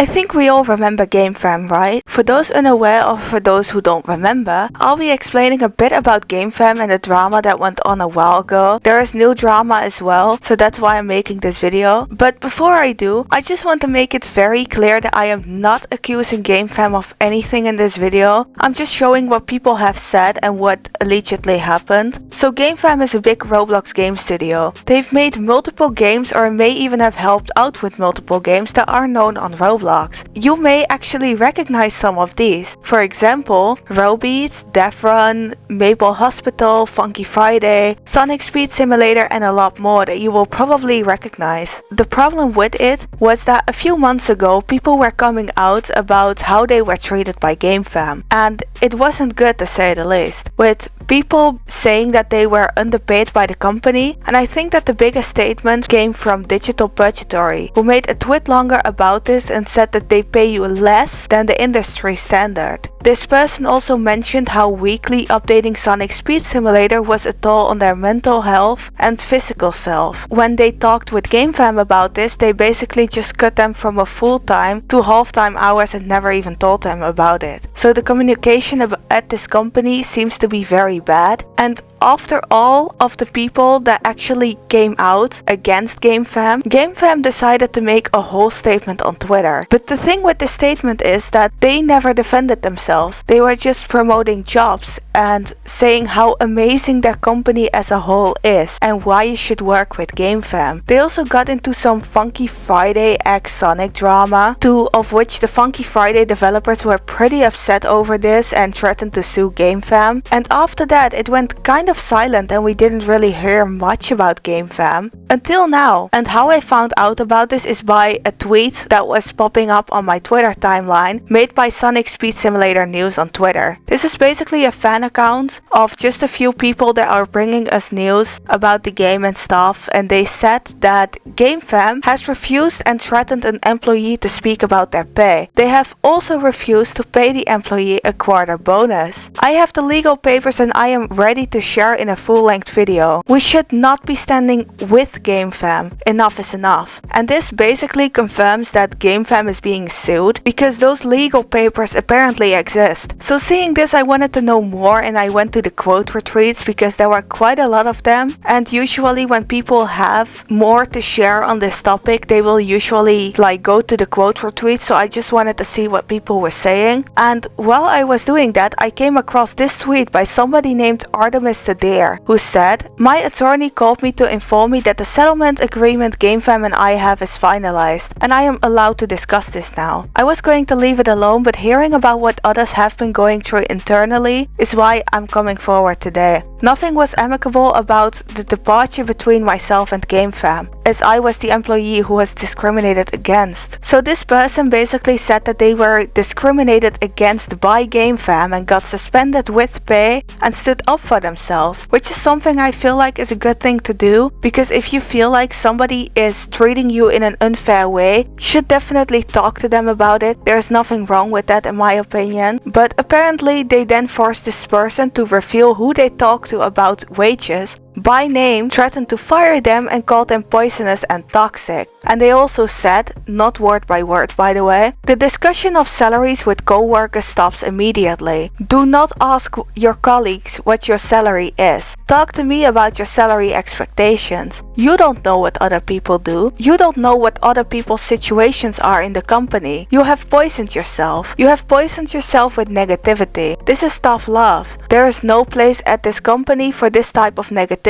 I think we all remember Gamefam, right? For those unaware or for those who don't remember, I'll be explaining a bit about Gamefam and the drama that went on a while ago. There is new drama as well, so that's why I'm making this video. But before I do, I just want to make it very clear that I am not accusing Gamefam of anything in this video. I'm just showing what people have said and what allegedly happened. So Gamefam is a big Roblox game studio. They've made multiple games or may even have helped out with multiple games that are known on Roblox. You may actually recognize some of these. For example, Roblox, Death Run, Maple Hospital, Funky Friday, Sonic Speed Simulator and a lot more that you will probably recognize. The problem with it was that a few months ago people were coming out about how they were treated by Gamefam, and it wasn't good to say the least, with people saying that they were underpaid by the company. And I think that the biggest statement came from Digital Budgetary, who made a tweet longer about this and said that they pay you less than the industry standard. This person also mentioned how weekly updating Sonic Speed Simulator was a toll on their mental health and physical self. When they talked with Gamefam about this, they basically just cut them from a full-time to half-time hours and never even told them about it. So the communication at this company seems to be very bad. And after all of the people that actually came out against Gamefam, Gamefam decided to make a whole statement on Twitter. But the thing with this statement is that they never defended themselves. They were just promoting jobs and saying how amazing their company as a whole is and why you should work with Gamefam. They also got into some Funky Friday x Sonic drama, two of which the Funky Friday developers were pretty upset over this and threatened to sue Gamefam. And after that it went kind of silent and we didn't really hear much about Gamefam until now. And how I found out about this is by a tweet that was popping up on my Twitter timeline made by Sonic Speed Simulator News on Twitter. This is basically a fan account of just a few people that are bringing us news about the game and stuff, and they said that Gamefam has refused and threatened an employee to speak about their pay. They have also refused to pay the employee a quarter bonus. I have the legal papers and I am ready to share in a full-length video. We should not be standing with Gamefam. Enough is enough. And this basically confirms that Gamefam is being sued because those legal papers apparently exist. So seeing this, I wanted to know more and I went to the quote retweets because there were quite a lot of them. And usually when people have more to share on this topic, they will usually go to the quote retweets. So I just wanted to see what people were saying. And while I was doing that, I came across this tweet by somebody named Artemis Adair, who said, "My attorney called me to inform me that the settlement agreement Gamefam and I have is finalized, and I am allowed to discuss this now. I was going to leave it alone, but hearing about what others have been going through internally is why I'm coming forward today. Nothing was amicable about the departure between myself and Gamefam, as I was the employee who was discriminated against." So this person basically said that they were discriminated against by Gamefam and got suspended with pay and stood up for themselves, which is something I feel like is a good thing to do, because if you feel like somebody is treating you in an unfair way, you should definitely talk to them about it. There's nothing wrong with that in my opinion. But apparently they then forced this person to reveal who they talked to about wages by name, threatened to fire them and called them poisonous and toxic. And they also said, not word by word by the way, "The discussion of salaries with co-workers stops immediately. Do not ask your colleagues what your salary is. Talk to me about your salary expectations. You don't know what other people do. You don't know what other people's situations are in the company. You have poisoned yourself. You have poisoned yourself with negativity. This is tough love. There is no place at this company for this type of negativity.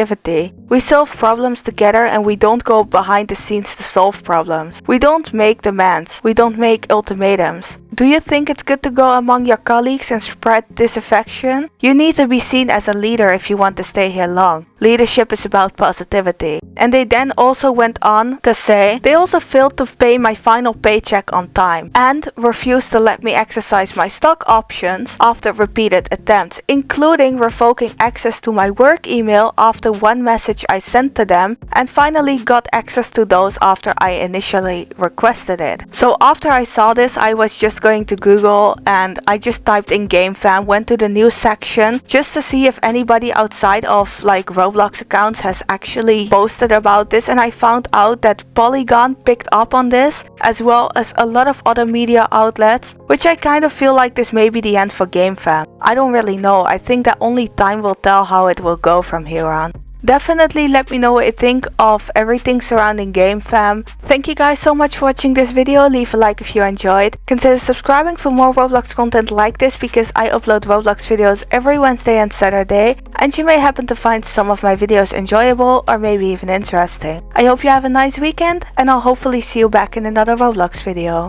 We solve problems together and we don't go behind the scenes to solve problems. We don't make demands. We don't make ultimatums. Do you think it's good to go among your colleagues and spread disaffection? You need to be seen as a leader if you want to stay here long. Leadership is about positivity." And they then also went on to say, "They also failed to pay my final paycheck on time and refused to let me exercise my stock options after repeated attempts, including revoking access to my work email after one message I sent to them, and finally got access to those after I initially requested it." So after I saw this, I was just going going to Google and I just typed in Gamefam, went to the news section just to see if anybody outside of like Roblox accounts has actually posted about this, and I found out that Polygon picked up on this as well as a lot of other media outlets, which I kind of feel like this may be the end for Gamefam. I don't really know. I think that only time will tell how it will go from here on. Definitely let me know what you think of everything surrounding Gamefam. Thank you guys so much for watching this video. Leave a like if you enjoyed. Consider subscribing for more Roblox content like this because I upload Roblox videos every Wednesday and Saturday, and you may happen to find some of my videos enjoyable or maybe even interesting. I hope you have a nice weekend and I'll hopefully see you back in another Roblox video.